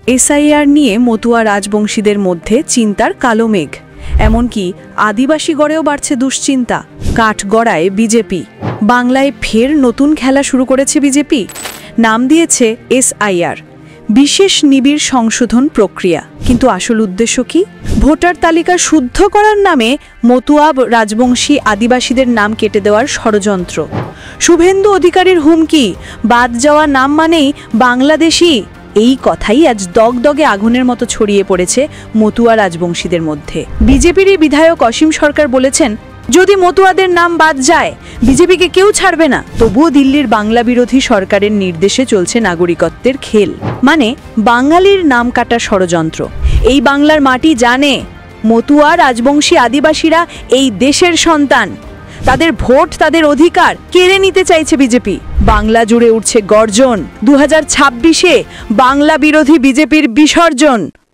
SIR নিয়ে মতুয়া রাজবংশীদের মধ্যে চিন্তার কালো মেঘ। এমনকি আদিবাসী গড়েও বাড়ছে দুশ্চিন্তা। কাঠগড়ায় বিজেপি, বাংলায় ফের নতুন খেলা শুরু করেছে বিজেপি। নাম দিয়েছে এসআইআর, বিশেষ নিবিড় সংশোধন প্রক্রিয়া। কিন্তু আসল উদ্দেশ্য কি? ভোটার তালিকা শুদ্ধ করার নামে মতুয়া রাজবংশী আদিবাসীদের নাম কেটে দেওয়ার ষড়যন্ত্র। শুভেন্দু অধিকারীর হুমকি, বাদ যাওয়া নাম মানেই বাংলাদেশি। এই কথাই আজ দগদগে আগুনের মতো ছড়িয়ে পড়েছে মতুয়া রাজবংশীদের মধ্যে। বিজেপিরই বিধায়ক অসীম সরকার বলেছেন, যদি মতুয়াদের নাম বাদ যায় বিজেপিকে কেউ ছাড়বে না। তবুও দিল্লির বাংলা বিরোধী সরকারের নির্দেশে চলছে নাগরিকত্বের খেল, মানে বাঙালির নাম কাটা ষড়যন্ত্র। এই বাংলার মাটি জানে মতুয়া রাজবংশী আদিবাসীরা এই দেশের সন্তান। তাদের ভোট, তাদের অধিকার কেড়ে নিতে চাইছে বিজেপি। বাংলা জুড়ে উঠছে গর্জন, 2026-এ বাংলা বিরোধী বিজেপির বিসর্জন।